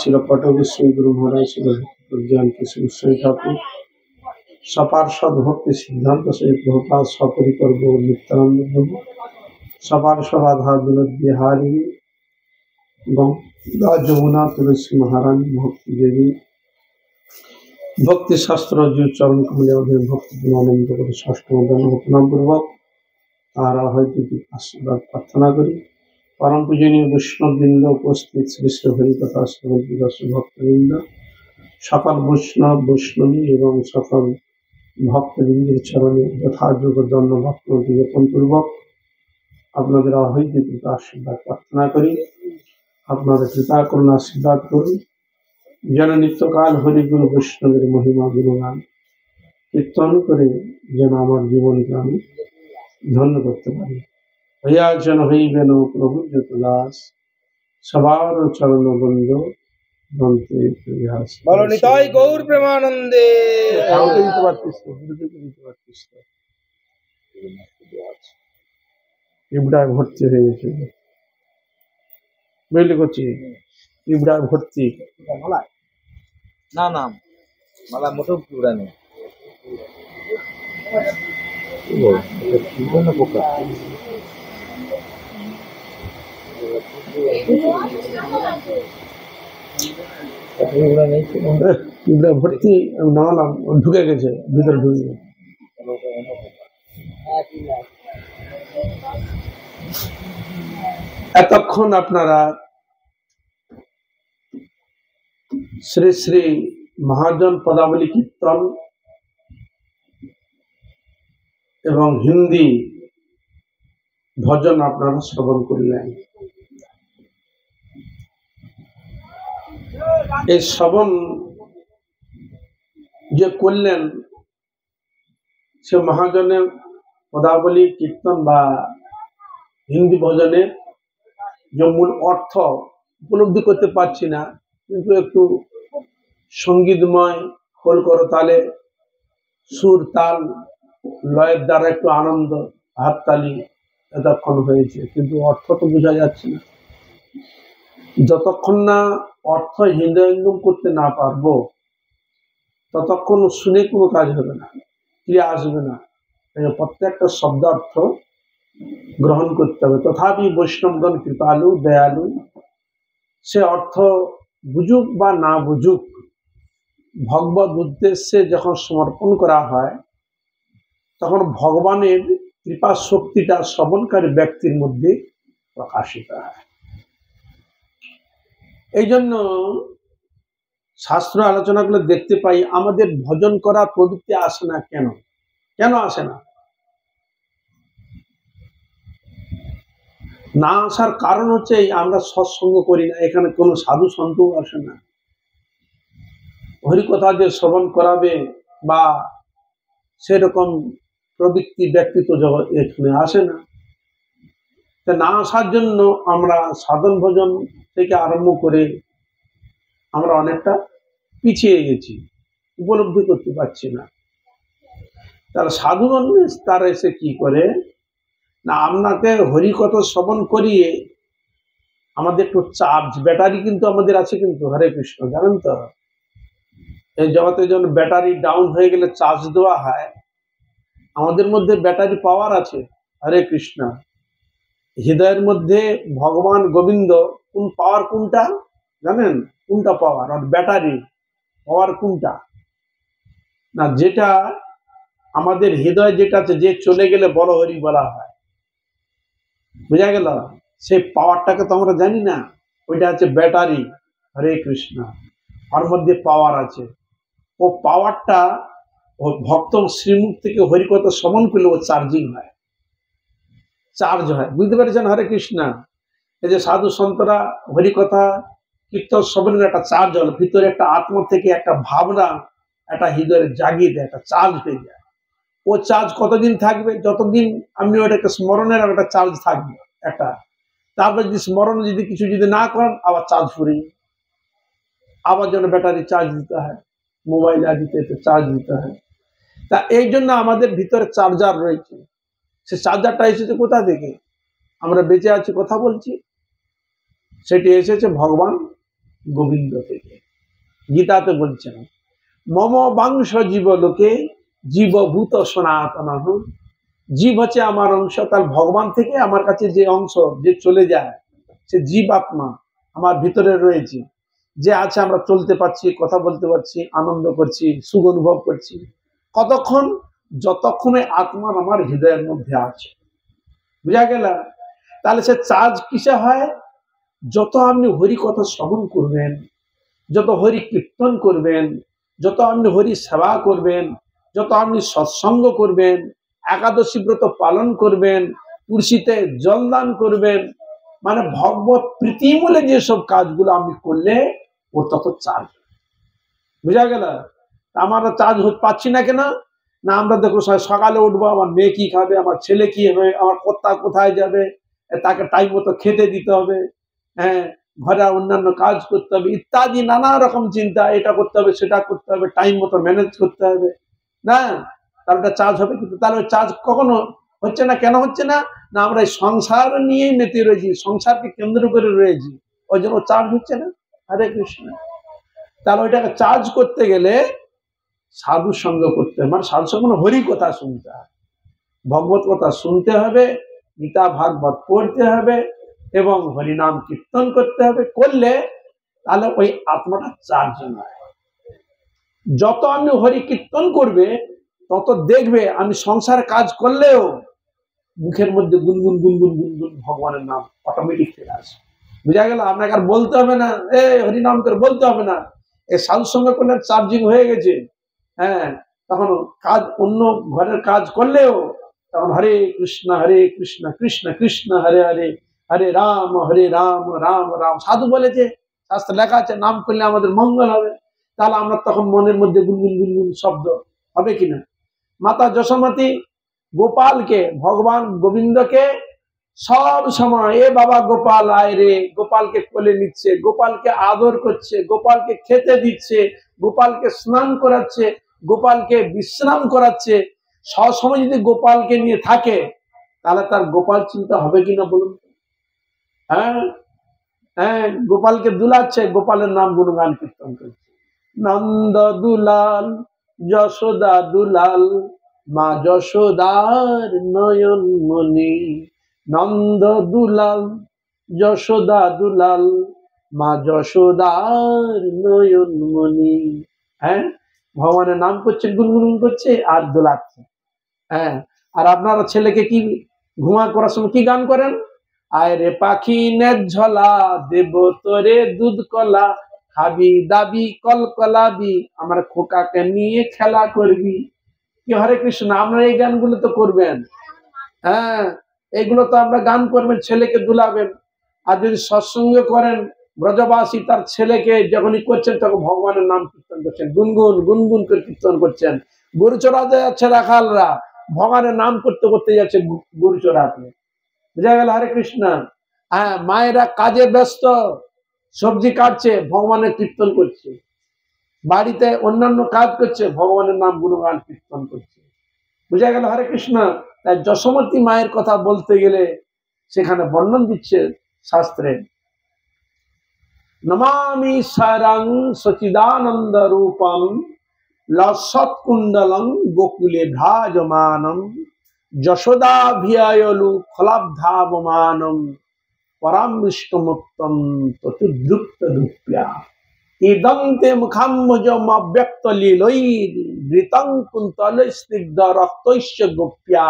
ছিল পটবিশ্বী গুরু মহারাজ, ছিল জ্ঞান কৃষ্ণ গোস্বামী ঠাকুর, সপার্ষদ ভক্তি সিদ্ধান্ত সেই প্রভুপাদ, সপরিকর গৌর নিত্যানন্দ প্রভু, সপার্ষদ রাধা বিনোদ বিহারী, গঙ্গা যমুনা তুলসী মহারানী, ভক্তি দেবী, ভক্তি শাস্ত্র জীব চরণ কমলে অধীন ভক্তি আনন্দ করে ষষ্ঠ প্রণাম পূর্বক তারা হয়তো আশীর্বাদ প্রার্থনা করি। পরম পূজনীয় বৈষ্ণববৃন্দ, উপস্থিত শ্রী শ্রী হরিকথা শ্রবণী ভক্তবৃন্দ, সকল বৈষ্ণব বৈষ্ণবী এবং সকল ভক্তবৃন্দের চরণে যথাযোগ্য ধন্যবাদ জ্ঞাপন পূর্বক আপনাদের অহৈতুক আশীর্বাদ প্রার্থনা করি। আপনাদের কৃপা করুন, আশীর্বাদ করুন, যেন নিত্যকাল হরিগুরু বৈষ্ণবের মহিমা গুণগান কীর্তন করে যেন আমার জীবনকে আমি ধন্য করতে পারি। হইয়া যেন হইবেন প্রভু যত দাস, সবার চরণ বন্ধ বলতে গৌর প্রেমানন্দে। ইবড়া ভর্তি হয়ে গেছে, বুঝলি করছি, ইবড়া ভর্তি। না না, মালা মোটেও পিঁপড়া নেই। পিঁপড়া ভর্তি নামালাম, ঢুকে গেছে ভিতরে, ঢুকে গেছে। এতক্ষণ আপনারা শ্রী শ্রী মহাজন পদাবলী কীর্তন এবং হিন্দি ভজন আপনারা শ্রবণ করলেন। এই শ্রবণ যে করলেন, সে মহাজনের পদাবলী কীর্তন বা হিন্দি ভজনের যে মূল অর্থ উপলব্ধি করতে পারছি না, কিন্তু একটু সঙ্গীতময় খোল করতালে সুর তাল লয়ের দ্বারা একটু আনন্দ হাততালি এতক্ষণ হয়েছে, কিন্তু অর্থ তো বোঝা যাচ্ছে না। যতক্ষণ না অর্থ হৃদয়ঙ্গম করতে না পারবো, ততক্ষণ শুনে কোনো কাজ হবে না, ক্রিয়া আসবে না। প্রত্যেকটা শব্দার্থ গ্রহণ করতে হবে। তথাপি বৈষ্ণবগণ কৃপালু দয়ালু, সে অর্থ বুঝুক বা না বুঝুক, ভগবত উদ্দেশ্যে যখন সমর্পণ করা হয়, তখন ভগবানের কৃপা শক্তিটা শ্রবণকারী ব্যক্তির মধ্যে প্রকাশিত হয়। এই জন্য শাস্ত্র আলোচনাগুলো দেখতে পাই, আমাদের ভজন করার প্রবৃত্তি আসে না। কেন কেন আসে না? না আসার কারণ হচ্ছে আমরা সৎসঙ্গ করি না, এখানে কোনো সাধু সন্ত আসে না, হরিকথা যে শ্রবণ করাবে বা সেরকম প্রবৃত্তি ব্যক্তিত্ব জগৎ এখানে আসে না। না আসার জন্য আমরা সাধন ভজন থেকে আরম্ভ করে আমরা অনেকটা পিছিয়ে গেছি, উপলব্ধি করতে পারছি না। তারা সাধুগণ তারা এসে কি করে না, আপনাকে হরিকথা শ্রবণ করিয়ে আমাদের একটু চার্জ, ব্যাটারি কিন্তু আমাদের আছে, কিন্তু হরে কৃষ্ণ জানেন তো, এই জগতে যখন ব্যাটারি ডাউন হয়ে গেলে চার্জ দেওয়া হয়, আমাদের মধ্যে ব্যাটারি পাওয়ার আছে। হরে কৃষ্ণ, হৃদয়ের মধ্যে ভগবান গোবিন্দ কোন পাওয়ার, কোনটা জানেন? কোনটা পাওয়ার আর ব্যাটারি পাওয়ার কোনটা না? যেটা আমাদের হৃদয় যেটা আছে, যে চলে গেলে বড় হরি বলা হয়, বোঝা গেল? সেই পাওয়ারটাকে তো আমরা জানি না, ওইটা হচ্ছে ব্যাটারি। হরে কৃষ্ণ, ওর মধ্যে পাওয়ার আছে। ও পাওয়ারটা ও ভক্ত শ্রীমুখ থেকে হরিকথা শ্রবণ করলে ও চার্জিং হয়, চার্জ হয়। বুঝতে পেরেছেন? হরে কৃষ্ণ, এই যে সাধু সন্তরা হরিকথা কীর্তন শ্রবণের একটা চার্জ হলো, ভিতরে একটা আত্মা থেকে একটা ভাবনা, একটা হৃদয়ের জাগিয়ে দেয়, একটা চার্জ হয়ে যায়। ও চার্জ কতদিন থাকবে? যতদিন আপনি ওটাকে স্মরণের একটা চার্জ থাকবে একটা। তারপর যদি স্মরণ যদি কিছু যদি না করেন, আবার চার্জ ফুরিয়ে, আবার যেন ব্যাটারি চার্জ দিতে হয়, মোবাইল আদিতে চার্জ দিতে হয়। তা এই জন্য আমাদের ভিতরে চার্জার রয়েছে। সে চার্জারটা এসেছে কোথা থেকে? আমরা বেঁচে আছি, কথা বলছি, সেটি এসেছে ভগবান গোবিন্দ থেকে। গীতাতে বলছেন মম বাংশ জীবলোকে জীবভূত সনাতন, জীব হচ্ছে আমার অংশ, তার ভগবান থেকে আমার কাছে যে অংশ যে চলে যায় সে জীবাত্মা আমার ভিতরে রয়েছে, যে আছে আমরা চলতে পারছি, কথা বলতে পারছি, আনন্দ করছি, সুখ অনুভব করছি। কতক্ষণ? যতক্ষণে আত্মার আমার হৃদয়ের মধ্যে আছে। বুঝা গেল? তাহলে সে চার্জ কিসে হয়? যত আপনি হরি কথা শ্রবণ করবেন, যত হরি কীর্তন করবেন, যত আপনি হরি সেবা করবেন, যত আপনি সৎসঙ্গ করবেন, একাদশী ব্রত পালন করবেন, তুলসীতে জলদান করবেন, মানে ভগবত প্রীতিমূলে যেসব কাজগুলো আপনি করলে ওর তত চার্জ। বুঝা গেল? আমরা চার্জ পাচ্ছি না কেন? না আমরা দেখো সকালে উঠবো, আমার মেয়ে কি খাবে, আমার ছেলে কি হবে, আমার কর্তা কোথায় যাবে, তাকে টাইম মতো খেতে দিতে হবে, হ্যাঁ, ঘরে অন্যান্য কাজ করতে হবে ইত্যাদি নানা রকম চিন্তা, এটা করতে হবে সেটা করতে হবে, টাইম মতো ম্যানেজ করতে হবে না, তাহলে ওটা চার্জ হবে। কিন্তু তাহলে চার্জ কখনো হচ্ছে না। কেন হচ্ছে না? না আমরা এই সংসার নিয়েই মেতে রয়েছি, সংসারকে কেন্দ্র করে রয়েছি, ওই জন্য চার্জ হচ্ছে না। হরে কৃষ্ণ। তাহলে ওইটাকে চার্জ করতে গেলে সাধু সঙ্গ করতে হবে, মানে সাধু সঙ্গ হরি কথা শুনতে হবে, ভগবত কথা শুনতে হবে, গীতা ভাগবত পড়তে হবে এবং হরিনাম কীর্তন করতে হবে। করলে তাহলে ওই আত্মাটা চার্জ নয়। যত আমি হরি কীর্তন করবে তত দেখবে আমি সংসার কাজ করলেও মুখের মধ্যে গুনগুন গুনগুন গুনগুন ভগবানের নাম অটোমেটিক ফিরে আসে। বুঝা গেল? আপনাকে আর বলতে হবে না, হরিনাম করে বলতে হবে না, এই সাধু সঙ্গে করলে চার্জিং হয়ে গেছে। হ্যাঁ, তখন কাজ অন্য ঘরের কাজ করলেও তখন হরে কৃষ্ণ কৃষ্ণ কৃষ্ণ হরে হরে, হরে রাম রাম রাম। সাধু বলেছে, শাস্ত্রে লেখা আছে নাম করলে আমাদের মঙ্গল হবে। তাহলে আমরা তখন মনের মধ্যে গুনগুন গুনগুন শব্দ হবে কিনা? মাতা যশোমতী গোপালকে, ভগবান গোবিন্দকে সব সময় এ বাবা গোপাল আয় রে, গোপালকে কোলে নিচ্ছে, গোপালকে আদর করছে, গোপালকে খেতে দিচ্ছে, গোপালকে স্নান করাচ্ছে, গোপালকে বিশ্রাম করাচ্ছে। সবসময় যদি গোপালকে নিয়ে থাকে তাহলে তার গোপাল চিন্তা হবে কিনা বলুন? হ্যাঁ হ্যাঁ, গোপালকে দুলাচ্ছে, গোপালের নাম গুণগান কীর্তন করছে, নন্দ দুলাল যশোদা দুলাল মা যশোদার নয়ন মণি, নন্দ দুলাল যশোদা দুলাল মা যশোদার নয়ন মণি। হ্যাঁ, ভগবানের নাম করছে, গুনগুন করছে আর দোলাচ্ছে। হ্যাঁ, আর আপনারা ছেলেকে কি ঘুমা করার সময় কি গান করেন? আয় রে পাখি নে ঝলা দেব তোরে দুধ কলা, খাবি দাবি কলকলাবি আমার খোকাকে নিয়ে খেলা করবি। কি হরে কৃষ্ণ, আপনারা এই গানগুলো তো করবেন। হ্যাঁ, এগুলো তো আমরা গান করবেন, ছেলেকে দুলাবেন। আর যদি সৎসঙ্গ করেন, ব্রজবাসী তার ছেলেকে যখনই করছেন তখন ভগবানের নাম কীর্তন করছেন, গুনগুন গুনগুন করে কীর্তন করছেন। গরু চড়াতে যাচ্ছে রাখালরা, ভগবানের নাম করতে করতে যাচ্ছে গরু চড়াতে। বুঝা গেল? হরে কৃষ্ণ। হ্যাঁ, মায়েরা কাজে ব্যস্ত, সবজি কাটছে, ভগবানের কীর্তন করছে, বাড়িতে অন্যান্য কাজ করছে, ভগবানের নাম গুণগান কীর্তন করছে। বুঝা গেল? হরে কৃষ্ণ। তাই যশোমতী মায়ের কথা বলতে গেলে সেখানে বর্ণন দিচ্ছে শাস্ত্রে, নমামি সারং সচিদানন্দ রূপম লসৎ কুণ্ডলং গোকুলে ভ্রাজমানম যশোদাভিয়ায়লু ফলাবধাবমানম পরাম বিষ্ণুমুক্তম ততুদ্রুপ্ত রূপ্যা ইদং তে মুখাম্মজমব্যক্ত লীলৈর বৃতং কুন্তলস্নিগ্ধ রক্তৈশ্চ গোপ্যা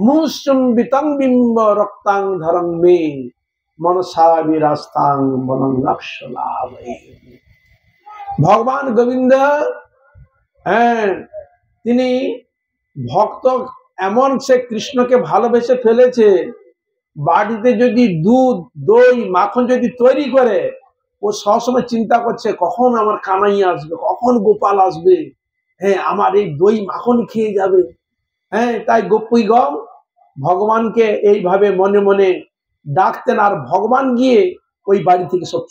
মুসুম্বিতং বিম্ব রক্তাং ধরং মে মনসা বিরাস্তাং বনং লক্ষ্যলাভে। ভগবান গোবিন্দ, হ্যাঁ, তিনি ভক্ত এমন সে কৃষ্ণকে ভালোবেসে ফেলেছে, বাড়িতে যদি দুধ দই মাখন যদি তৈরি করে ও সবসময় চিন্তা করছে কখন আমার কানাই আসবে, কখন গোপাল আসবে, হ্যাঁ, আমার এই দই মাখন খেয়ে যাবে। হ্যাঁ, তাই গোপীগণ ভগবানকে এইভাবে মনে মনে ডাকতেন, আর ভগবান গিয়ে ওই বাড়ি থেকে সব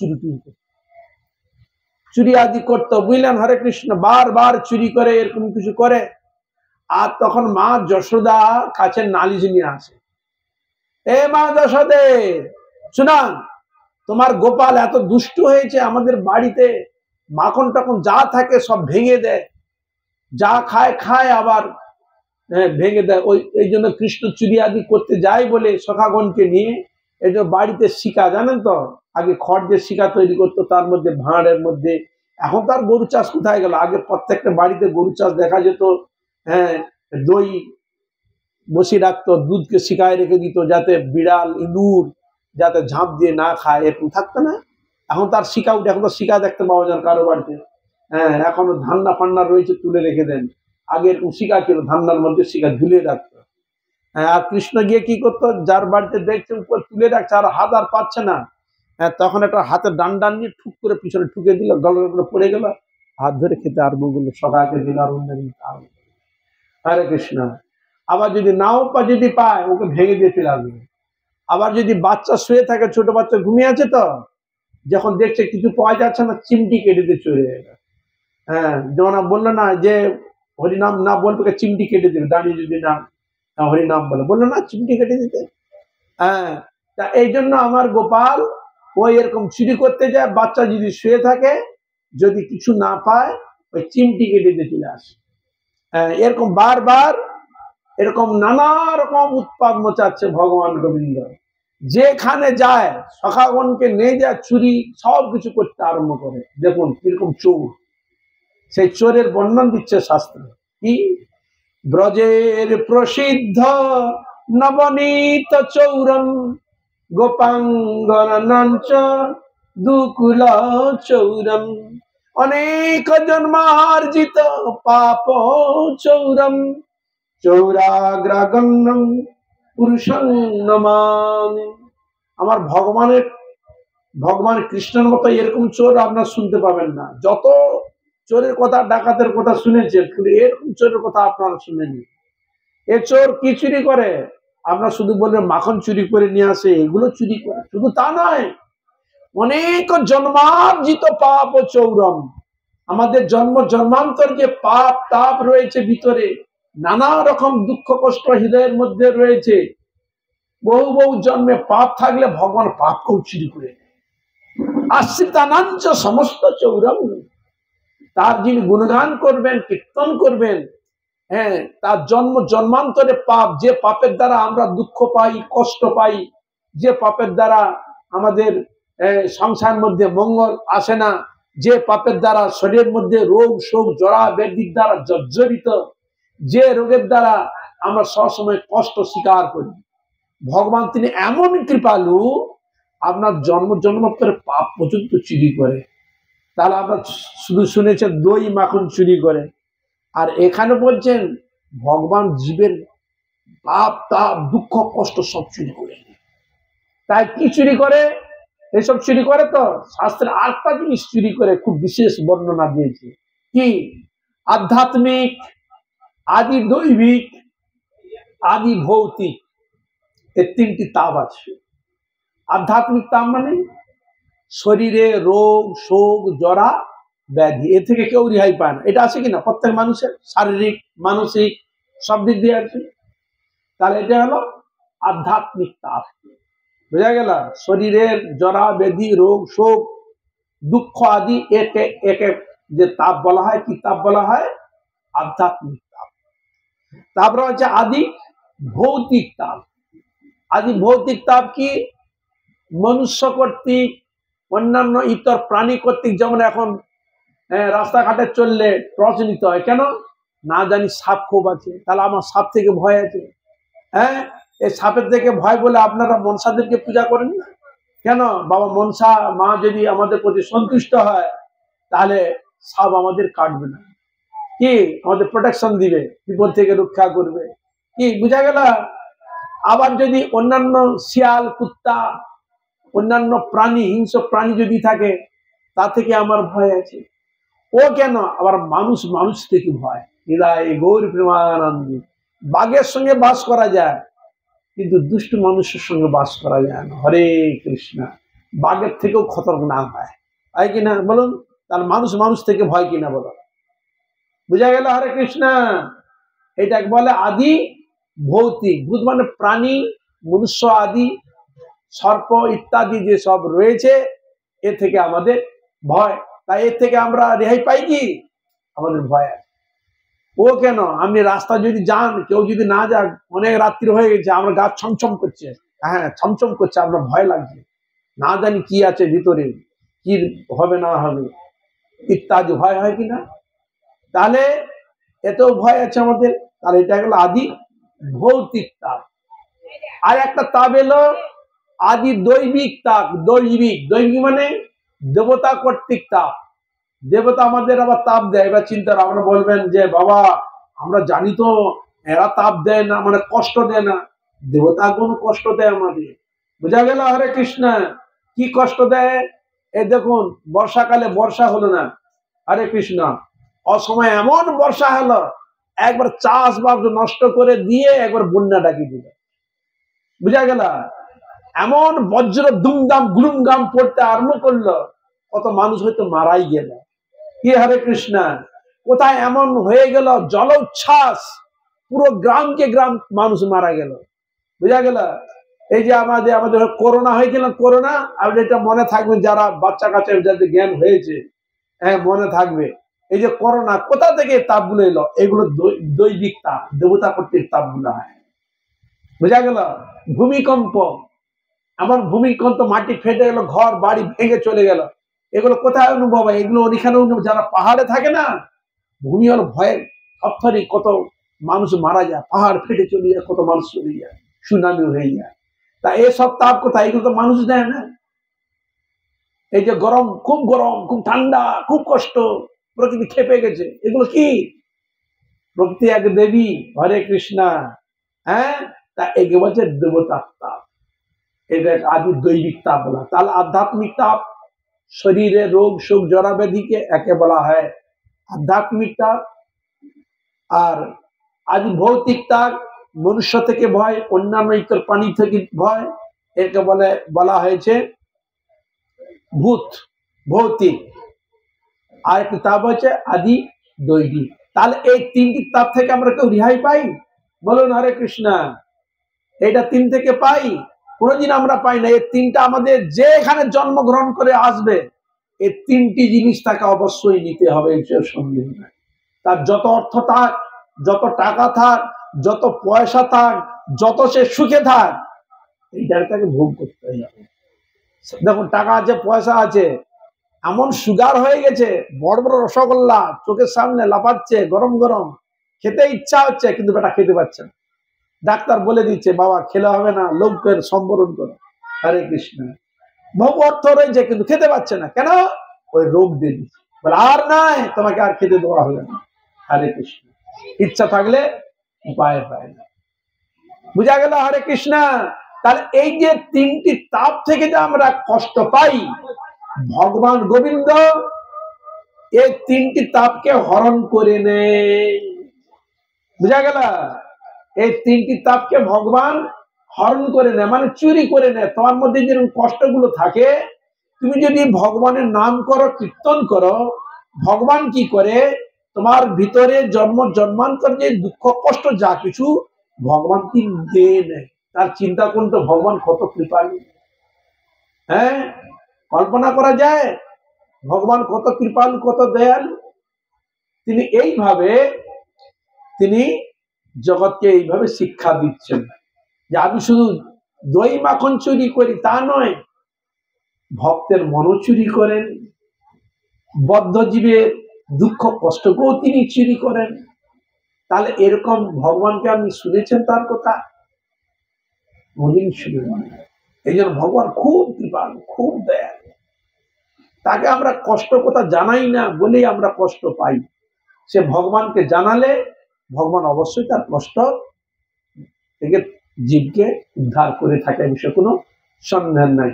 চুরি আদি করতো। বুঝলেন? হরে কৃষ্ণ। বারবার চুরি করে, এরকম কিছু করে। আর তখন মা যশোদা কাছে নালিশ নিয়ে আসে, এ মা যশোদে শুনান, তোমার গোপাল এত দুষ্ট হয়েছে, আমাদের বাড়িতে মাখন টাখন যা থাকে সব ভেঙে দেয়, যা খায় খায় আবার ভেঙে দেয়। ওই এই জন্য কৃষ্ণ চুরি আদি করতে যায় বলে সখাগণকে নিয়ে এই জন্য বাড়িতে শিকা, জানেন তো, আগে খড় দিয়ে শিকা তৈরি করতো, তার মধ্যে ভাঁড়ের মধ্যে। এখন তো আর গরু চাষ কোথায় গেল, আগে প্রত্যেকটা বাড়িতে গরু চাষ দেখা যেত। হ্যাঁ, দই বসিয়ে রাখতো, দুধকে শিকায় রেখে দিত যাতে বিড়াল ইঁদুর যাতে ঝাঁপ দিয়ে না খায়, এরকম থাকতো না। এখন তার শিকা উঠে, এখন তো শিকা দেখতে পাওয়া যায় কারো বাড়িতে। হ্যাঁ, এখনো ধান্না ফান্না রয়েছে, তুলে রেখে দেন। আগে এরকম শিকা ছিল, ধান্নার মধ্যে শিকা ঝুলিয়ে রাখতো। হ্যাঁ, আর কৃষ্ণ গিয়ে কি করতো, যার বাড়িতে দেখছে উপর তুলে রাখছে আর হাত আর পাচ্ছে না, হ্যাঁ, তখন একটা হাতে ডান্ডা নিয়ে ঠুক করে পিছনে ঠুকে দিল, গলার উপরে পড়ে গেল, হাত ধরে খেতে আরম্ভ করলো, সকাকে দিল আর অন্য দিন। হরে কৃষ্ণ। আবার যদি নাও যদি পায়, ওকে ভেঙে দিয়ে চলে আসবে। আবার যদি বাচ্চা শুয়ে থাকে, ছোট বাচ্চা ঘুমিয়ে আছে, তো যখন দেখছে কিছু পাওয়া যাচ্ছে না, চিমটি কেটে দিয়ে চলে যাবে। হ্যাঁ, যেমন বললো না যে হরিনাম না বলবে, চিমটি কেটে দেবে, দাঁড়িয়ে যদি না হরিনাম বললো না, চিমটি কেটে দিতে। হ্যাঁ, তা এই জন্য আমার গোপাল ওই এরকম চুরি করতে যায়, বাচ্চা যদি শুয়ে থাকে, যদি কিছু না পায়, ওই চিমটি কেটে দিয়ে চলে আসে। হ্যাঁ, এরকম বারবার এরকম নানা রকম উৎপাদ মচাচ্ছে ভগবান গোবিন্দ। যেখানে যায় সখাগণকে নিয়ে যায়, চুরি সব কিছু করতে আরম্ভ করে। দেখুন কিরকম চোর, সেই চোরের বর্ণন দিচ্ছে শাস্ত্রে। কি? ব্রজের প্রসিদ্ধ নবনীত চৌরম গোপাঙ্গনাঞ্চ দুকুল চৌরম অনেক জন্মার্জিত পাপ চৌরম চৌরাগ্রাগণ্যম পুরুষং নমামি। আমার ভগবান কৃষ্ণের মতো এরকম চোর আপনার শুনতে পাবেন না। যত চোরের কথা, ডাকাতের কথা শুনেছেন, কিন্তু এরকম চোরের কথা আপনারা শুনেননি। এ চোর কি চুরি করে? আমরা শুধু বলবেন মাখন চুরি করে নিয়ে আসে, এগুলো চুরি করে। শুধু তা নয়, অনেক জন্মার্জিত পাপ ও চৌরম, আমাদের জন্মান্তর যে পাপ তাপ রয়েছে ভিতরে, নানা রকম দুঃখ কষ্ট হৃদয়ের মধ্যে রয়েছে, বহু বহু জন্মে পাপ থাকলে ভগবান পাপকেও চুরি করে আশ্রিতানাঞ্চ সমস্ত চৌরম। তার যিনি গুণগান করবেন, কীর্তন করবেন, হ্যাঁ, তার জন্মান্তরে পাপ, যে পাপের দ্বারা আমরা দুঃখ পাই, কষ্ট পাই, যে পাপের দ্বারা আমাদের সংসারের মধ্যে মঙ্গল আসে না, যে পাপের দ্বারা শরীরের মধ্যে রোগ শোক জরা ব্যাধির দ্বারা জর্জরিত, যে রোগের দ্বারা আমরা সবসময় কষ্ট স্বীকার করি, ভগবান তিনি এমন কৃপালু, আপনার জন্মান্তরে পাপ পর্যন্ত চুরি করে। তাহলে আমরা শুধু শুনেছেন দই মাখন চুরি করে, আর এখানে বলছেন ভগবান জীবের পাপ তাপ দুঃখ কষ্ট সব চুরি করে। তাই কি চুরি করে? এসব চুরি করে তো শাস্ত্রে আরেকটা জিনিস চুরি করে, খুব বিশেষ বর্ণনা দিয়েছে। কি? আধ্যাত্মিক, আদি দৈবিক, আদি ভৌতিক, এর তিনটি তাপ আছে। আধ্যাত্মিক তাপ মানে শরীরে রোগ শোক জরা ব্যাধি, এ থেকে কেউ রেহাই পায় না। এটা আছে কিনা প্রত্যেক মানুষের, শারীরিক মানসিক সব দিক দিয়ে আছে। তাহলে এটা হলো আধ্যাত্মিক তাপ। বোঝা গেল? শরীরের জরা ব্যাধি রোগ শোক দুঃখ আদি একে একে যে তাপ বলা হয়, কি তাপ বলা হয়? আধ্যাত্মিক তাপ। তারপরে হচ্ছে আদি ভৌতিক তাপ। আদি ভৌতিক তাপ কি? মনুষ্য কর্তৃক, অন্যান্য ইতর প্রাণী কর্তৃক, যেমন এখন রাস্তাঘাটে চললে টর্চ নিতে হয়, কেন? না জানি সাপ খুব আছে, তাহলে আমার সাপ থেকে ভয় আছে। হ্যাঁ, এই সাপের থেকে ভয় বলে আপনারা মনসাদেরকে পূজা করেন না কেন? বাবা মনসা মা যদি আমাদের প্রতি সন্তুষ্ট হয়, তাহলে সাপ আমাদের কাটবে না, কি আমাদের প্রোটেকশন দিবে, বিপদ থেকে রক্ষা করবে। কি বুঝা গেল? আবার যদি অন্যান্য শিয়াল কুত্তা অন্যান্য প্রাণী, হিংস্র প্রাণী যদি থাকে, তা থেকে আমার ভয় আছে। ও কেন? আবার মানুষ থেকে ভয়। হৃদয় গৌর প্রেমানন্দে। বাঘের সঙ্গে বাস করা যায়, কিন্তু দুষ্ট মানুষের সঙ্গে বাস করা যায় না। হরে কৃষ্ণ। বাঘের থেকেও খতরনাক হয় কিনা বলুন? তাহলে মানুষ থেকে ভয় কিনা বলো? বুঝা গেল? হরে কৃষ্ণ। এটাকে বলে আদি ভৌতিক। ভূত মানে প্রাণী, মনুষ্য আদি সর্প ইত্যাদি যে সব রয়েছে এ থেকে আমাদের ভয়। তাই এর থেকে আমরা রেহাই পাই কি? আমাদের ভয় আছে। ও কেন, আপনি রাস্তা যদি যান, কেউ যদি না যাক, অনেক রাত্রি হয়ে গেছে, আমরা গা ছমছম করছে, হ্যাঁ ছমছম করছে, আমরা ভয় লাগছে, না জানি কি আছে ভিতরে, কি হবে না হবে ইত্যাদি ভয় হয় কিনা। তাহলে এতেও ভয় আছে আমাদের। তাহলে এটা হলো আদি ভৌতিক তাপ। আর একটা তাপ এলো আদি দৈবিক তাপ। দৈবিক মানে দেবতা কর্তৃক তাপ। দেবতা আমাদের আবার তাপ দেয়। এবার চিন্তা, আমরা বলবেন যে বাবা আমরা জানি তো এরা তাপ দেয় না, মানে কষ্ট দেয় না। দেবতা কোন কষ্ট দেয় আমাদের, বোঝা গেল? হরে কৃষ্ণ। কি কষ্ট দেয়? এই দেখুন, বর্ষাকালে বর্ষা হলো না, হরে কৃষ্ণ, অসময় এমন বর্ষা হলো, একবার চাষবাস নষ্ট করে দিয়ে একবার বন্যা ডাকি দিল, বুঝা গেল? এমন বজ্র দুমদাম গুলুমগাম পড়তে আরম্ভ করলো, কত মানুষ হয়তো মারাই গেল। কি হরে কৃষ্ণ, কোথায় এমন হয়ে গেল জলোচ্ছ্বাস, পুরো গ্রামকে গ্রাম মানুষ মারা গেল, বুঝা গেল? এই যে আমাদের করোনা হয়েছিল, করোনা, আপনি এটা মনে থাকবেন যারা বাচ্চা কাচ্চা যাদের জ্ঞান হয়েছে, হ্যাঁ মনে থাকবে। এই যে করোনা কোথা থেকে তাপগুলো এলো? এগুলো দৈবিক তাপ, দেবতা কর্তৃক তাপগুলো হয়, বুঝা গেল? ভূমিকম্প, এমন ভূমিকম্প, মাটি ফেটে গেল, ঘর বাড়ি ভেঙে চলে গেল, এগুলো কোথায় অনুভব হয়? এগুলো ওইখানে যারা পাহাড়ে থাকে না, ভূমি হলো ভয়ে থরথরি, কত মানুষ মারা যায়, পাহাড় ফেটে চলে যায়, কত মানুষ চলে যায়, সুনামি হয়ে যায়। তা এসব তাপ কোথায়? এগুলো তো মানুষ দেয় না। এই যে গরম, খুব গরম, খুব ঠান্ডা, খুব কষ্ট, প্রকৃতি খেপে গেছে, এগুলো কি? প্রকৃতি এক দেবী, হরে কৃষ্ণ। হ্যাঁ, তা একে বলছে দেবতার তাপ। এটা আদি দৈবিক তাপ বলা। তাহলে আধ্যাত্মিক তাপ, শরীরে রোগ শোক জরা ব্যাধিকে একে বলা হয় আধ্যাত্মিক তাপ। আর আদি ভৌতিক তাপ, মনুষ্য থেকে ভয়, অন্যান্য ইতর প্রাণী থেকে ভয়, একে বলা হয়েছে ভূত, ভৌতিক। আর একটি তাপ হচ্ছে আদি দৈবিক। তাহলে এই তিনটি তাপ থেকে আমরা কেউ রেহাই পাই? বলুন হরে কৃষ্ণ। এটা তিন থেকে পাই? কোনোদিন আমরা পাই না। এই তিনটা আমাদের যে এখানে জন্মগ্রহণ করে আসবে, এই তিনটি জিনিস তাকে অবশ্যই নিতে হবে, সন্দেহ নাই। তার যত অর্থ থাক, যত টাকা থাক, যত পয়সা থাক, যত সে সুখে থাক, এইটাকে তাকে ভোগ করতে হবে। দেখুন, টাকা আছে, পয়সা আছে, এমন সুগার হয়ে গেছে, বড় বড় রসগোল্লা চোখের সামনে লাফাচ্ছে, গরম গরম, খেতে ইচ্ছা হচ্ছে, কিন্তু বেটা খেতে পারছে না। ডাক্তার বলে দিচ্ছে বাবা খেলে হবে না, লোকের সম্বরণ করো। হরে কৃষ্ণ। বহু অর্থ রয়েছে কিন্তু খেতে পারছে না, কেন? ওই রোগ দিয়ে দিচ্ছে, বলে আর নাই, তোমাকে আর খেতে দেওয়া হবে না। হরে কৃষ্ণ। ইচ্ছা থাকলে উপায় পায় না, বুঝা গেল? হরে কৃষ্ণ। তাহলে এই যে তিনটি তাপ থেকে যে আমরা কষ্ট পাই, ভগবান গোবিন্দ এই তিনটি তাপকে হরণ করে নেয়, বুঝা গেল? এই তিনটি তাপকে ভগবান হরণ করে নেয়, মানে চুরি করে নেয়। তোমার মধ্যে যেরকম কষ্টগুলো থাকে, তুমি যদি ভগবানের নাম করো, কীর্তন করো, ভগবান কি করে? তোমার ভিতরে জন্মান্তর যে দুঃখ কষ্ট যা কিছু, ভগবান কি দিয়ে নেয়। তার চিন্তা করুন তো, ভগবান কত কৃপালু। হ্যাঁ, কল্পনা করা যায় ভগবান কত কৃপালু, কত দয়ালু। তিনি এইভাবে জগৎকে এইভাবে শিক্ষা দিচ্ছেন যে আমি শুধু দই মাখন চুরি করি তা নয়, ভক্তের মনও চুরি করেন, বদ্ধজীবের দুঃখ কষ্টকেও তিনি চুরি করেন। তাহলে এরকম ভগবানকে আপনি শুনেছেন তার কথা? কোনদিন শুনেন। এই জন্য ভগবান খুব কৃপালু, খুব দয়ালু। তাকে আমরা কষ্ট কথা জানাই না বলেই আমরা কষ্ট পাই। সে ভগবানকে জানালে ভগবান অবশ্যই তার কষ্ট থেকে জীবকে উদ্ধার করে থাকে, বিষয়ে কোনো সন্দেহ নাই।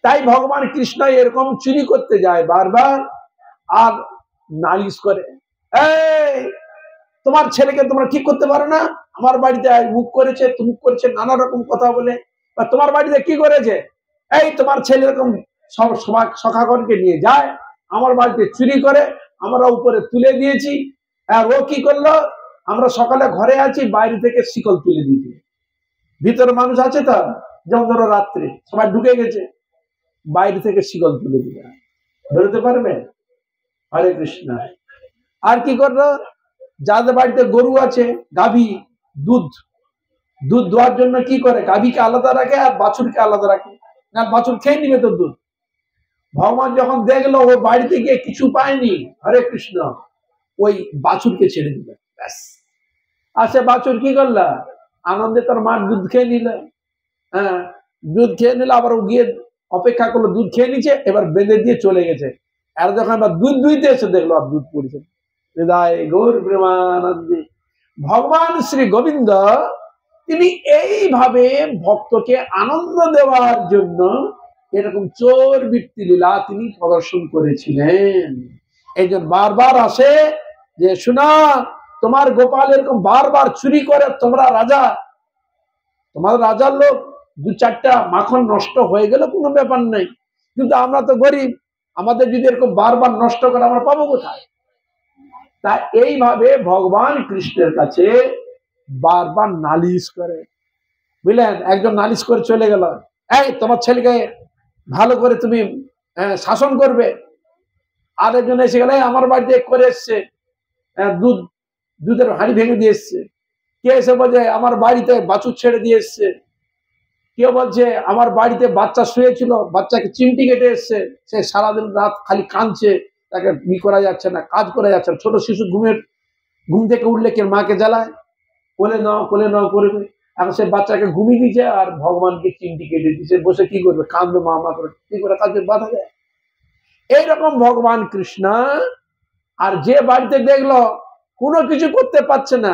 তাই ভগবান কৃষ্ণ এরকম চুরি করতে যায় বারবার, আর নালিশ করে, এই তোমার ছেলেকে তোমরা ঠিক করতে পারো না, আমার বাড়িতে মুখ করেছে, তুমি করেছে, নানা রকম কথা বলে, বা তোমার বাড়িতে কি করেছে, এই তোমার ছেলে এরকম সব সখাগণকে নিয়ে যায়, আমার বাড়িতে চুরি করে, আমরা উপরে তুলে দিয়েছি। আর ও কি করলো, আমরা সকালে ঘরে আছি, বাইরে থেকে শিকল তুলে দিয়েছি, ভিতরে মানুষ আছে তো, যেমন ধরো রাত্রে সবাই ঢুকে গেছে, বাইরে থেকে শিকল তুলে দিলে, বেরোতে পারবে? হরে কৃষ্ণ। আর কি করলো, যাদের বাড়িতে গরু আছে, গাভী, দুধ দুধ দোয়ার জন্য কি করে, গাভীকে আলাদা রাখে আর বাছুরকে আলাদা রাখে, না বাছুর খেয়ে নিবে তো দুধ। ভগবান যখন দেখলো ও বাড়িতে গিয়ে কিছু পায়নি, হরে কৃষ্ণ, ওই বাছুরকে ছেড়ে দিল, ব্যাস। আর সে বাছুর কি করলো, আনন্দে তার মার দুধ খেয়ে নিল। হ্যাঁ, দুধ খেয়ে নিল, আবার ও গিয়ে অপেক্ষা করলো, দুধ খেয়ে নিচ্ছে, এবার বেঁধে দিয়ে চলে গেছে। আর যখন আবার দুধ দুইতে এসে দেখলো আর দুধ পড়ছে। হৃদয় গৌর প্রেমানন্দে। ভগবান শ্রী গোবিন্দ তিনি এইভাবে ভক্তকে আনন্দ দেওয়ার জন্য এরকম চোর বৃত্তি লীলা তিনি প্রদর্শন করেছিলেন। এই জন্য বারবার আসে যে শোনা, তোমার গোপাল এরকম বারবার চুরি করে, তোমরা রাজা, তোমার রাজার লোক, দু চারটা মাখন নষ্ট হয়ে গেলে কোনো ব্যাপার নেই, কিন্তু আমরা তো গরিব, আমাদের যদি এরকম বারবার নষ্ট করে আমরা পাবো কোথায়? তা এইভাবে ভগবান কৃষ্ণের কাছে বারবার নালিশ করে, বুঝলেন? একজন নালিশ করে চলে গেল, এই তোমার ছেলেকে ভালো করে তুমি শাসন করবে। আরেকজন এসে গেলে, আমার বাড়িতে করে এসছে, দুধের হাঁড়ি ভেঙে দিয়ে এসছে। কে এসে বলছে আমার বাড়িতে বাছুর ছেড়ে দিয়ে এসছে। কেউ বলছে আমার বাড়িতে বাচ্চা শুয়েছিল, বাচ্চাকে চিমটি কেটে এসছে, সে সারাদিন রাত খালি কাঁদছে, তাকে করা যাচ্ছে না, কাজ করা যাচ্ছে না। ছোট শিশু ঘুম থেকে উঠলে কে মাকে জ্বালায়, কোলে নাও করবে। এখন সে বাচ্চাকে ঘুমিয়ে দিচ্ছে আর ভগবানকে চিমটি কেটে দিচ্ছে, বসে কি করবে, কাঁদবে, মা করে, কি করে কাঁদবে, বাধা দেয়। এইরকম ভগবান কৃষ্ণ। আর যে বাড়িতে দেখলো কোনো কিছু করতে পারছে না,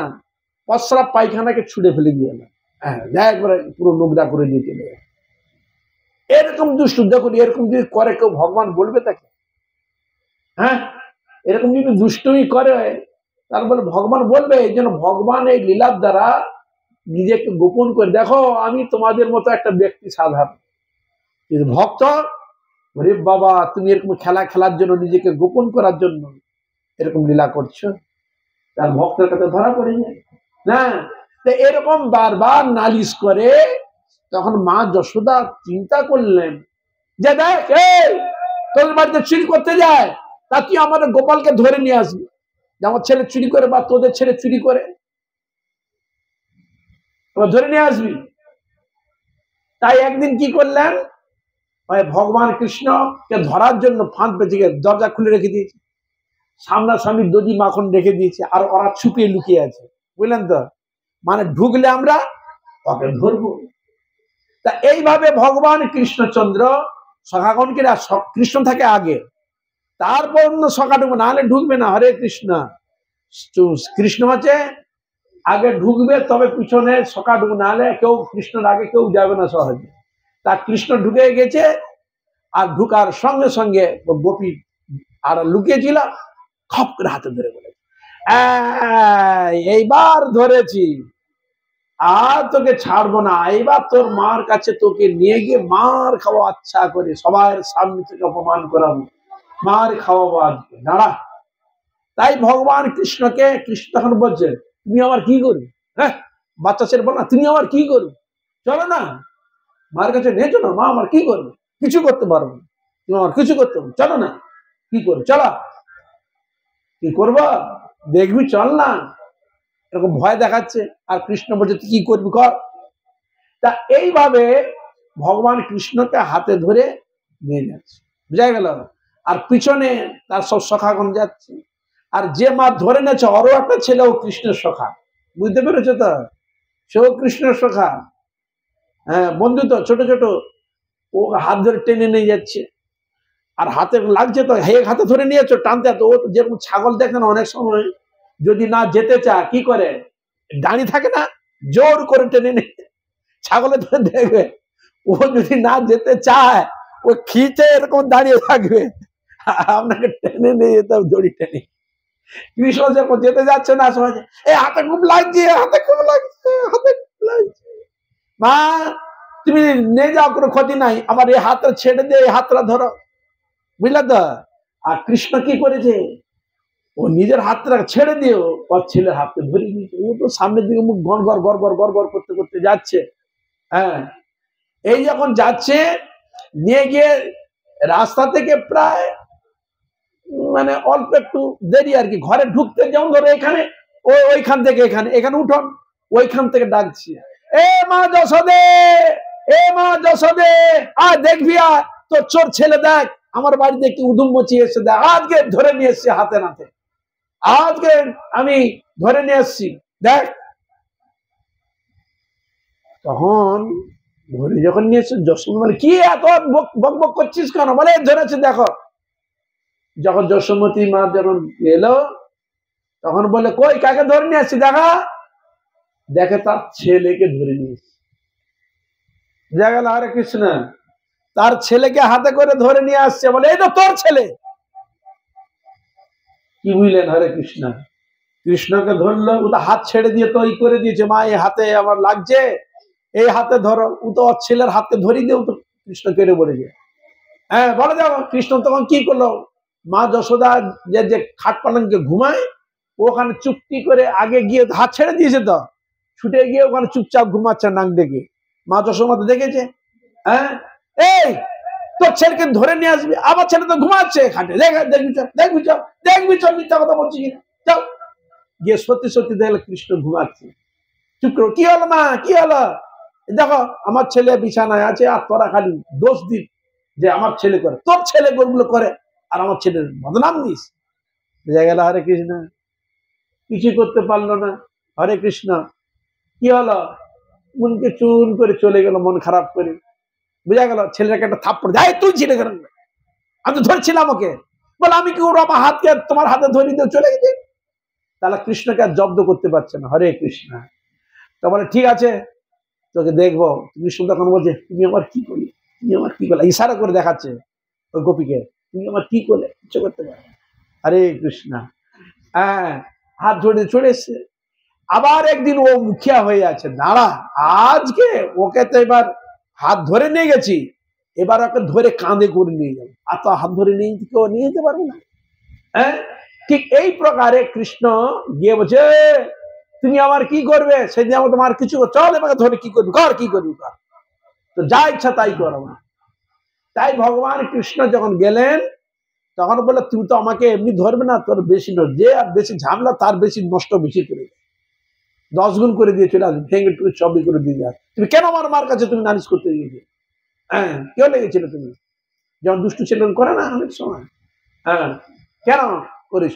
প্রস্রাব পায়খানাকে ছুড়ে ফেলে দিয়ে না, হ্যাঁ, একবারে পুরো নোংরা করে দিয়ে চলে যায়। এরকম দুষ্টু, দেখুন এরকম যদি করে কেউ, ভগবান বলবে তাকে? হ্যাঁ, এরকম যদি দুষ্টুমি করে তারপরে ভগবান বলবে? এই জন্য ভগবান এই লীলার দ্বারা নিজেকে গোপন করে, দেখো আমি তোমাদের মতো একটা ব্যক্তি, সাধারণ কিন্তু ভক্ত, ওরে বাবা তুমি এরকম খেলার জন্য, নিজেকে গোপন করার জন্য এরকম লীলা করছো, তার ভক্তের কাছে ধরা পড়ে যায় না। এরকম বারবার নালিশ করে, তখন মা যশোদা চিন্তা করলেন যে দেখ, তোদের বাড়িতে চুরি করতে যায়, তা তুই আমাদের গোপালকে ধরে নিয়ে আসবি, যে আমার ছেলে চুরি করে বা তোদের ছেলে চুরি করে, ধরে নিয়ে আসবি। তাই একদিন কি করলেন, ভগবান কৃষ্ণকে ধরার জন্য ফাঁদ পেঁচে দরজা খুলে রেখে দিয়েছে, সামনাসামনি দধি মাখন রেখে দিয়েছে, আর ওরা ছুপিয়ে লুকিয়ে আছে, বুঝলেন তো? মানে ঢুকলে আমরা ওকে ধরবো। তা এইভাবে ভগবান কৃষ্ণচন্দ্র সখাগণকে, কৃষ্ণ থাকে আগে, তারপর অন্য সখা ঢুকবে, নাহলে ঢুকবে না। হরে কৃষ্ণ। কৃষ্ণ হচ্ছে আগে ঢুকবে, তবে পিছনে সখা ঢুকবে, নাহলে কেউ কৃষ্ণের আগে কেউ যাবে না সহজে। তা কৃষ্ণ ঢুকে গেছে, আর ঢুকার সঙ্গে সঙ্গে গোপী আর লুকিয়েছিল, খপ করে হাতে ধরে বলে, এইবার ধরেছি, আর তোকে ছাড়বো না, এইবার তোর মার কাছে তোকে নিয়ে গিয়ে মার খাওয়া, আচ্ছা করে সবার সামনে থেকে অপমান করাবো, মার খাওয়াবো আজকে, দাঁড়া। তাই ভগবান কৃষ্ণকে, কৃষ্ণ তখন বলছে তুমি আমার কি করবে, হ্যাঁ বাচ্চা ছেলে বল না, তুমি আমার কি করবে, চলো না মার কাছে নিয়ে চলো, মা আমার কি করবে, কিছু করতে পারবো না, তুমি আমার কিছু করতে পারবো, চলো না, কি করবে, চলো, কি করবো দেখবি, চল না। এরকম ভয় দেখাচ্ছে, আর কৃষ্ণ বলছে তুই কি করবি কর। তা এইভাবে ভগবান কৃষ্ণকে হাতে ধরে নিয়ে যাচ্ছে, বুঝা গেল? আর পিছনে তার সব সখাগণ যাচ্ছে, আর যে মা ধরে নেছে আরো একটা ছেলে, ও কৃষ্ণের সখা, বুঝতে পেরেছো তো? সেও কৃষ্ণের সখা, হ্যাঁ বন্ধু তো, ছোট ছোট, ও হাত ধরে টেনে নিয়ে যাচ্ছে, আর হাতে লাগছে তো, হাতে ধরে নিয়েছো টানতে, তো ও যেরকম ছাগল দেখে না, অনেক সময় যদি না যেতে চায় কি করে, দাঁড়িয়ে থাকে না, জোর করে টেনে নিয়ে, ছাগলের ধরে দেখবে, ও যদি না যেতে চায়, ও খিচে এরকম দাঁড়িয়ে থাকবে, আপনাকে টেনে নিয়ে যেতে হবে, দড়ি টেনে। কৃষ্ণ যখন যেতে যাচ্ছে না, সবাই এই হাতে খুব লাগছে, হাতে খুব লাগছে, হাতে খুব লাগছে, মা তুমি নিয়ে যাও, কোনো ক্ষতি নাই, আমার এই হাতটা ছেড়ে দিয়ে এই হাতটা ধরো, বুঝলে তো? আর কৃষ্ণ কি করেছে, ও নিজের হাতটা ছেড়ে দিও, ওর ছেলের হাতকে ধরিয়ে নিয়েছে। ও তো সামনের দিকে মুখ গড় করতে করতে যাচ্ছে, হ্যাঁ, এই যখন যাচ্ছে, নিয়ে গিয়ে রাস্তা থেকে প্রায় মানে অল্প একটু দেরি আর কি, ঘরে ঢুকতে যেমন ধরো এখানে, ওইখান থেকে এখানে উঠোন, ওইখান থেকে ডাকছি, এ মা যশোদে, এ মা যশোদে, আর দেখবি আর তোর চোর ছেলে দেখ আমার বাড়িতে কি উদুম মচিয়ে এসে, দেখ আজকে ধরে নিয়ে এসছি হাতে নাতে, আজকে আমি ধরে নিয়ে এসছি দেখ। তখন ধরে যখন নিয়ে এসছে, যশোমতি বলে কি এত বক বক করছিস কেন? বলে ধরেছে দেখো। যখন যশোমতি মা যখন এলো, তখন বলে কই কাকে ধরে নিয়ে আসছি দেখা, দেখে তার ছেলেকে ধরে নিয়ে এসছি। দেখা গেল হরে কৃষ্ণ, তার ছেলেকে হাতে করে ধরে নিয়ে আসছে, বলে এই তো তোর ছেলে। কি বুঝলেন হরে কৃষ্ণ? কৃষ্ণকে ধরলো, ও তো হাত ছেড়ে দিয়ে তো ই করে দিয়েছে, মা এই হাতে আমার লাগছে, এই হাতে ধরো, ও তো ওর ছেলের হাতে ধরিয়ে দিয়ে তো কৃষ্ণ কেড়ে পড়েছে। হ্যাঁ বলে যাও। কৃষ্ণ তখন কি করলো, মা যশোদা যে খাট পালঙ্কে ঘুমায়, ওখানে চুপটি করে আগে গিয়ে হাত ছেড়ে দিয়েছে, তো ছুটে গিয়ে ওখানে চুপচাপ ঘুমাচ্ছে নাক ডেকে। মা যশোদা দেখেছে, হ্যাঁ এই তোর ছেলেকে ধরে নিয়ে আসবি, আমার ছেলে তো ঘুমাচ্ছে খাটে, দেখবি চল মিথ্যা কথা বলছি কিনা, যাও। গিয়ে সত্যি সত্যি দেখলে কৃষ্ণ ঘুমাচ্ছে। চুপ করো, কি হলো মা, কি হলো? দেখো আমার ছেলে বিছানায় আছে, আর তোরা খালি দোষ দিস যে আমার ছেলে করে, তোর ছেলে গুলো করে, আর আমার ছেলের বদনাম দিস। বুঝা গেল হরে কৃষ্ণ, কিছু করতে পারলো না। হরে কৃষ্ণ, কি হলো? মনকে চুন করে চলে গেল, মন খারাপ করে। বুঝা গেল, ছেলেটাকে একটা থাপ্পড় দেয়, তুই ছেলে কেন, আমি তো ধরছিলাম ওকে। বলে আমি কি ওর আমার হাতকে তোমার হাতে ধরিয়ে দিয়ে চলে গেছি। তাহলে কৃষ্ণকে আর জব্দ করতে পারছে না। হরে কৃষ্ণ। তো বলে ঠিক আছে, তোকে দেখবো। কৃষ্ণ তখন বলছে তুমি আমার কি করলে, তুমি আমার কি করলে, ইশারা করে দেখাচ্ছে ওই গোপীকে, তুমি আমার কি করলে, কিছু করতে পারো। হরে কৃষ্ণ। হ্যাঁ, হাত ধরে চলে এসছে। আবার একদিন ও মুখিয়া হয়ে আছে, দাঁড়া আজকে ওকে তো এবার হাত ধরে নিয়ে গেছি, এবার ওকে ধরে কাঁধে করে নিয়ে যাবো। আর তো হাত ধরে নিয়ে কেউ নিয়ে যেতে পারবে না। হ্যাঁ, ঠিক এই প্রকারে কৃষ্ণ গিয়ে বলছে তুমি আমার কি করবে, সেদিন আমার তোমার কিছু, চল এবার ধরে কি করবি কর, কি করবি কর, তো যা ইচ্ছা তাই করো না। তাই ভগবান কৃষ্ণ যখন গেলেন, তখন বলে তুমি তো আমাকে এমনি ধরবে না, তোর বেশি যে আর বেশি ঝামেলা তার বেশি নষ্ট বেশি করে 10 গুণ করে দিয়ে চলে আসবে, ভেঙে টুকে সবই করে দিয়ে যায়। তুমি কেন আমার মার কাছে তুমি নালিশ করতে গিয়েছো? হ্যাঁ, কেউ লেগেছিল তুমি, যেমন দুষ্টু ছেলে করে না অনেক সময়। হ্যাঁ, কেন করিস?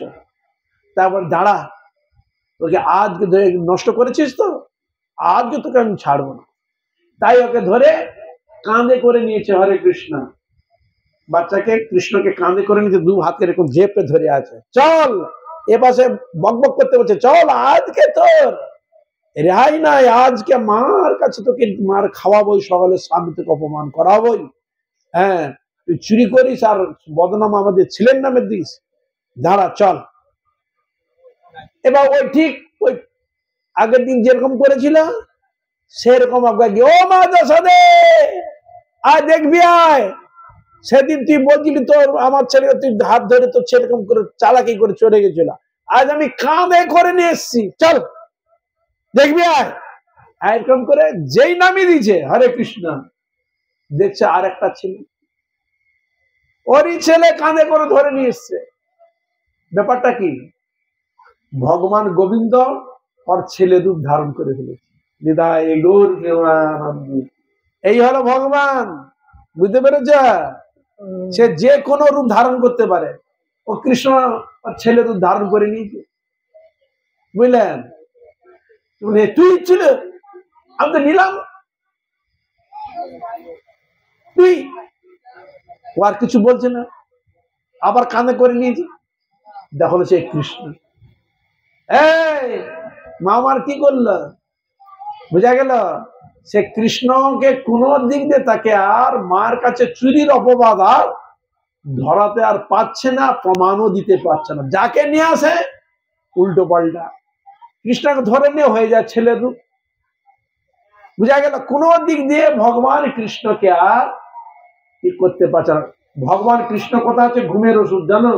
তারপর দাঁড়া, তোকে আজকে নষ্ট করেছিস তো, আজকে তোকে আমি ছাড়বো না। তাই ওকে ধরে কাঁধে করে নিয়েছে। হরে কৃষ্ণ। বাচ্চাকে কৃষ্ণকে কাঁধে করে নিয়েছে, দু হাতে এরকম জেপে ধরে আছে। চল, এ পাশে বকবক করতে বলছে, চল আজকে তোর রেহাই নাই, আজকে মার কাছে তোকে মার খাওয়াবোই, সকালে সামনে থেকে অপমান করাবোই। হ্যাঁ, তুই চুরি করিস আর বদনাম আমাদের ছেলের নামে দিস, দাঁড়া চল। এবার ওই ঠিক ওই আগের দিন যেরকম করেছিল সেরকম আপনাকে, ও মা যশোদে আয় দেখবি আয়, সেদিন তুই বলছিলি তোর আমার ছেলে, তুই হাত ধরে তোর সেরকম করে চালাকি করে চলে গেছিল, আজ আমি কাঁধে করে নিয়ে এসছি, চল দেখবি আয়। এরকম করে যেই নামিয়ে দিয়েছে, হরে কৃষ্ণ, দেখছে আর একটা ছেলে, ওরই ছেলে কাঁধে করে ধরে নিয়ে এসছে। ব্যাপারটা কি, ভগবান গোবিন্দ ওর ছেলে রূপ ধারণ করে ফেলেছে। নিতাই গৌর প্রেমানন্দ। এই হলো ভগবান, বুঝতে পেরেছ? সে যে কোনো রূপ ধারণ করতে পারে। ও কৃষ্ণ ওর ছেলে রূপ ধারণ করে নিয়েছে, বুঝলেন? তুই ছিল, আমি তো নিলাম, তুই, ও আর কিছু বলছে না, আবার কাঁধে করে নিয়েছে। দেখো সে কৃষ্ণ, এই মামার কি করলো, বুঝা গেল? সে কৃষ্ণকে কোন দিক দিয়ে তাকে আর মার কাছে চুরির অপবাদ আর ধরাতে আর পাচ্ছে না, প্রমাণও দিতে পারছে না। যাকে নিয়ে আসে উল্টো পাল্টা, কৃষ্ণকে ধরে নিয়ে হয়ে যায় ছেলের রূপ। বুঝা গেল? কোন দিক দিয়ে ভগবান কৃষ্ণকে আর কি করতে পারছে না। ভগবান কৃষ্ণ কথা হচ্ছে ঘুমের ওষুধ, জানো?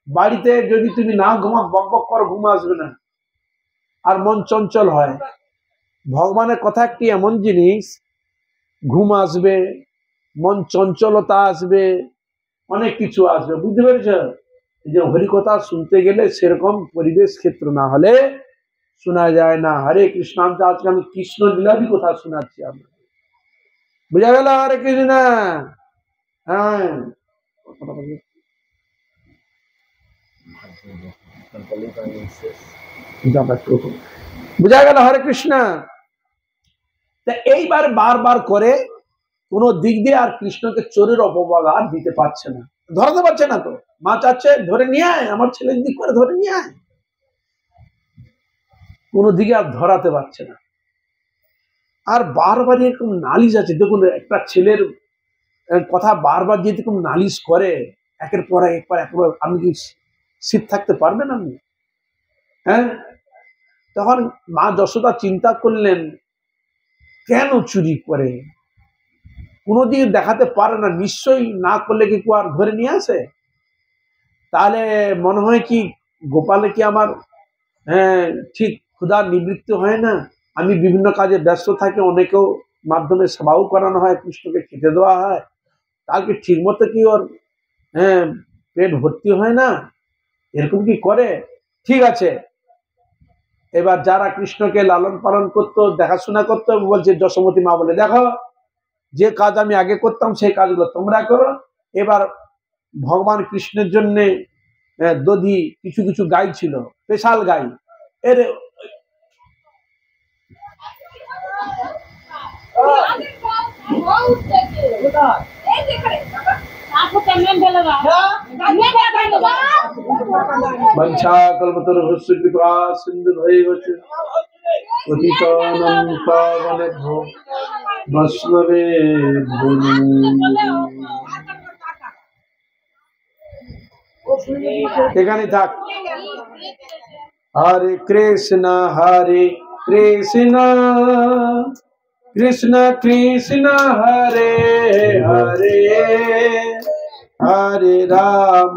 বাড়িতে যদি তুমি না ঘুমা, বক বক করো, ঘুম আসবে না, আর মন চঞ্চল হয়। ভগবানের কথা একটি এমন জিনিস, ঘুম আসবে, মন চঞ্চলতা আসবে, অনেক কিছু আসবে। বুঝতে পেরেছ? এই যে হরিকথা শুনতে গেলে সেরকম পরিবেশ ক্ষেত্র না হলে শোনা যায় না। হরে কৃষ্ণ, আজকে আমি কৃষ্ণ লীলারই কথা শোনাচ্ছি আপনাকে। বুঝা গেল? হরে কৃষ্ণ। হ্যাঁ, বুঝা গেল? হরে কৃষ্ণ। এইবার বারবার করে কোন দিক দিয়ে আর কৃষ্ণকে চোরের অপবাদ আর দিতে পারছে না, ধরাতে পারছে না। তো মা চাচ্ছে ধরে নিয়ে আয়, আমার ছেলের দিক করে ধরে নিয়ে আয়, কোনো দিকে আর ধরাতে পারছে না। আর বারবার এরকম নালিশ আছে। দেখুন, একটা ছেলের কথা বারবার যেরকম নালিশ করে একের পর একবার, আপনি কি স্থির থাকতে পারবেন আপনি? হ্যাঁ, তখন মা যশোদা চিন্তা করলেন, কেন চুরি করে? কোনোদিন দেখাতে পারে না, নিশ্চয়ই না করলে কি কেউ আর ধরে নিয়ে আসে? তাহলে মনে হয় কি গোপালে কি আমার ঠিক ক্ষুধার নিবৃত্তি হয় না? আমি বিভিন্ন কাজে ব্যস্ত থাকি, অনেকেও মাধ্যমে সেবাও করানো হয়, কৃষ্ণকে খেতে দেওয়া হয়, তার কি ঠিক মতো কি ওর পেট ভর্তি হয় না? এরকম কি করে? ঠিক আছে, এবার যারা কৃষ্ণকে লালন পালন করতো, দেখাশোনা করতো, বলছে যশোমতী মা বলে, দেখো যে কাজ আমি আগে করতাম সেই কাজগুলো তোমরা করো। এবার ভগবান কৃষ্ণের জন্য দধি কিছু কিছু গাই ছিল, স্পেশাল গাই, এর সিন্ধু বৈষ্ণবে। এখানে থাক। হরে কৃষ্ণ কৃষ্ণ কৃষ্ণ কৃষ্ণ হরে হরে, হরে রাম